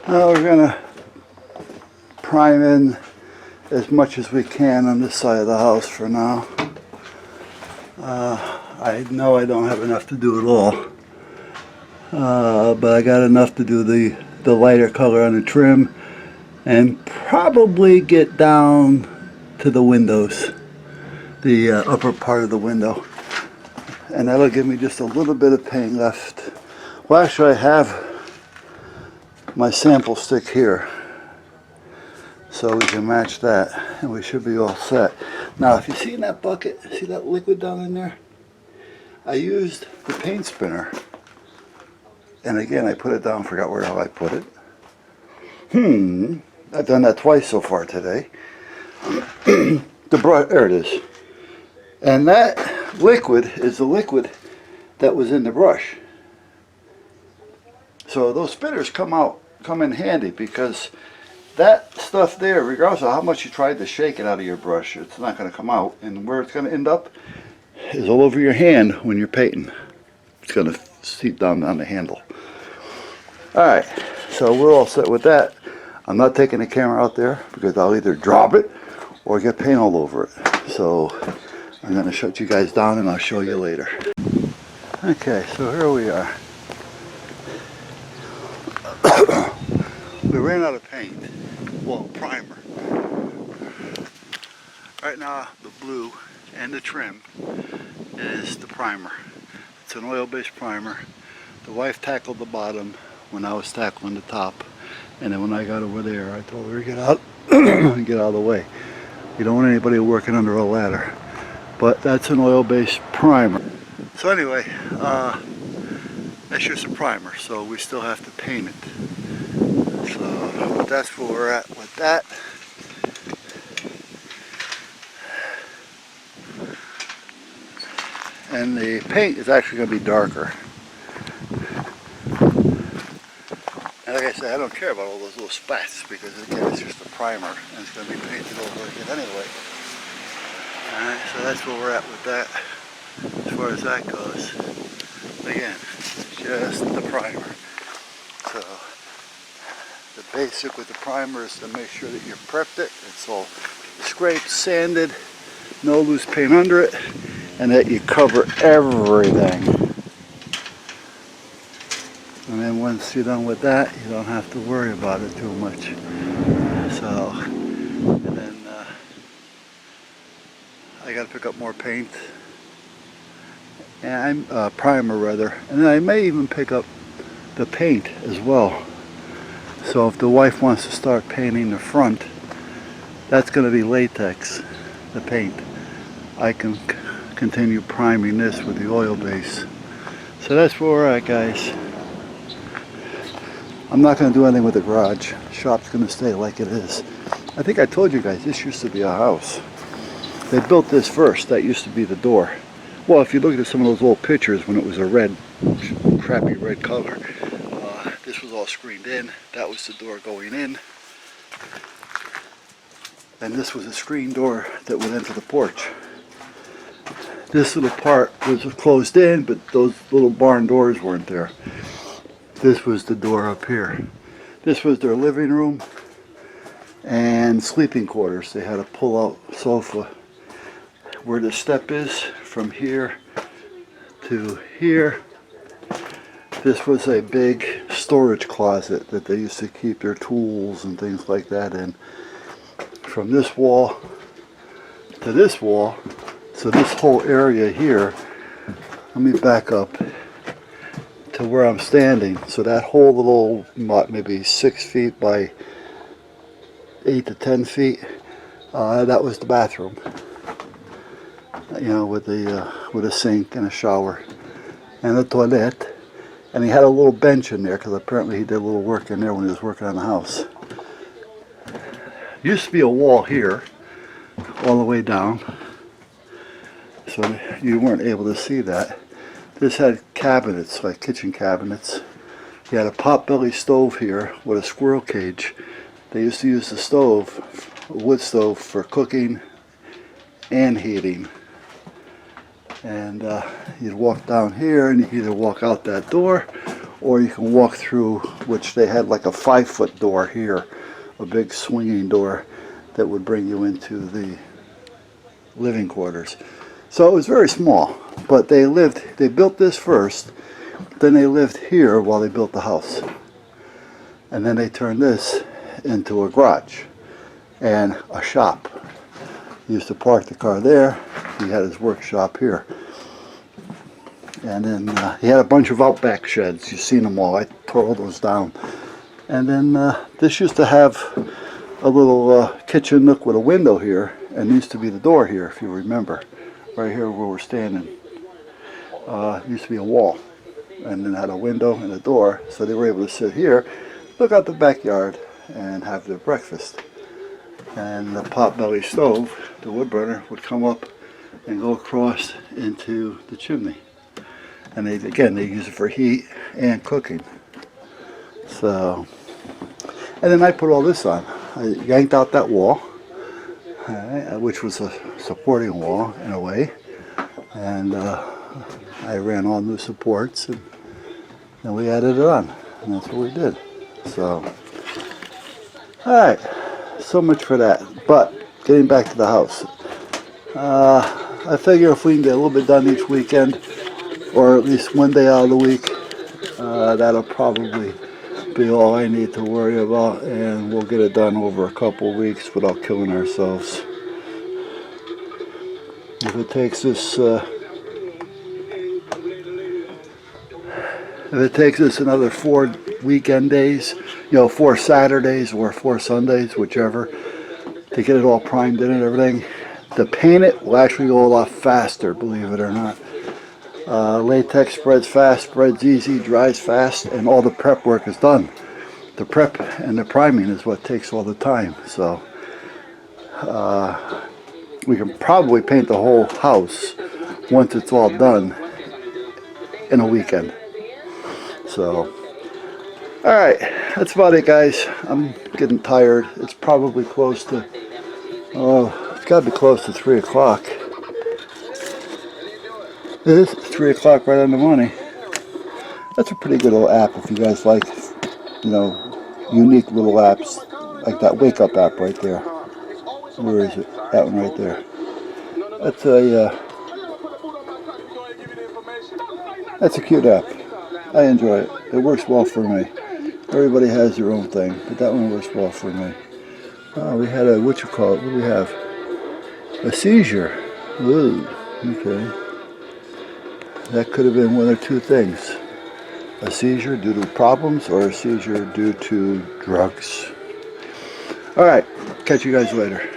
Now we're gonna prime in as much as we can on this side of the house for now. I know I don't have enough to do it all, but I got enough to do the lighter color on the trim and probably get down to the windows, the upper part of the window, and that'll give me just a little bit of paint left. Well, actually I have my sample stick here, so we can match that and we should be all set. Now if you see in that bucket, see that liquid down in there? I used the paint spinner, and again I put it down, forgot where the hell I put it. I've done that twice so far today. The brush, there it is. And that liquid is the liquid that was in the brush. So those spinners come in handy, because that stuff there, regardless of how much you tried to shake it out of your brush, it's not going to come out. And where it's going to end up is all over your hand when you're painting. It's going to seep down on the handle. Alright, so we're all set with that. I'm not taking the camera out there because I'll either drop it or get paint all over it. So I'm going to shut you guys down and I'll show you later. Okay, so here we are. We ran out of paint. Well, primer. Right now the blue and the trim is the primer. It's an oil-based primer. The wife tackled the bottom when I was tackling the top, and then when I got over there I told her to get out and get out of the way. You don't want anybody working under a ladder. But that's an oil-based primer. So anyway, that's just a primer, so we still have to paint it. So that's where we're at with that. And the paint is actually going to be darker. And like I said, I don't care about all those little spats, because again, it's just a primer and it's going to be painted over again anyway. Alright, so that's where we're at with that as far as that goes. Again, it's just the primer. So the basic with the primer is to make sure that you prepped it. It's all scraped, sanded, no loose paint under it, and that you cover everything. And then once you're done with that, you don't have to worry about it too much. So, and then I got to pick up more paint, and primer rather, and then I may even pick up the paint as well. So if the wife wants to start painting the front, that's going to be latex, the paint. I can continue priming this with the oil base. So that's where we're at, guys. I'm not going to do anything with the garage. The shop's going to stay like it is. I think I told you guys this used to be a house. They built this first. That used to be the door. Well, if you look at some of those old pictures when it was a red, crappy red color, this was all screened in. That was the door going in. And this was a screen door that went into the porch. This little part was closed in, but those little barn doors weren't there. This was the door up here. This was their living room and sleeping quarters. They had a pull-out sofa. Where the step is from here to here, this was a big storage closet that they used to keep their tools and things like that in. From this wall to this wall, so this whole area here, let me back up to where I'm standing. So that whole little, maybe 6 feet by 8 to 10 feet, that was the bathroom. You know, with a sink and a shower and a toilet. And he had a little bench in there because apparently he did a little work in there when he was working on the house. Used to be a wall here all the way down, so you weren't able to see that. This had cabinets, like kitchen cabinets. He had a potbelly stove here with a squirrel cage. They used to use the stove, a wood stove, for cooking and heating. And you'd walk down here and you could either walk out that door or you can walk through, which they had like a 5-foot door here, a big swinging door that would bring you into the living quarters. So it was very small, but they built this first, then they lived here while they built the house. And then they turned this into a garage and a shop. He used to park the car there. He had his workshop here. And then he had a bunch of Outback sheds. You've seen them all. I tore all those down. And then this used to have a little kitchen nook with a window here, and used to be the door here, if you remember. Right here where we're standing. Used to be a wall. And then had a window and a door, so they were able to sit here, look out the backyard, and have their breakfast. And the potbelly stove, the wood burner, would come up and go across into the chimney. And they use it for heat and cooking. So, and then I put all this on. I yanked out that wall, which was a supporting wall in a way, and I ran all new supports, and then we added it on, and that's what we did. So, alright, so much for that. But, getting back to the house, I figure if we can get a little bit done each weekend, or at least one day out of the week, that'll probably be all I need to worry about, and we'll get it done over a couple weeks without killing ourselves. If it takes us another 4 weekend days, 4 Saturdays or 4 Sundays, whichever, to get it all primed in and everything, to paint it will actually go a lot faster, believe it or not. Latex spreads fast, spreads easy, dries fast, and all the prep work is done. The prep and the priming is what takes all the time. So we can probably paint the whole house once it's all done in a weekend. So, alright, that's about it, guys. I'm getting tired. It's probably close to, it's got to be close to 3 o'clock. It is 3 o'clock, right on the money. That's a pretty good little app if you guys like, unique little apps, like that Wake Up app right there. Where is it? That one right there. That's a cute app. I enjoy it. It works well for me. Everybody has their own thing, but that one works well for me. We had a, what do we have? A seizure. Ooh, okay. That could have been one or two things. A seizure due to problems, or a seizure due to drugs. Alright, catch you guys later.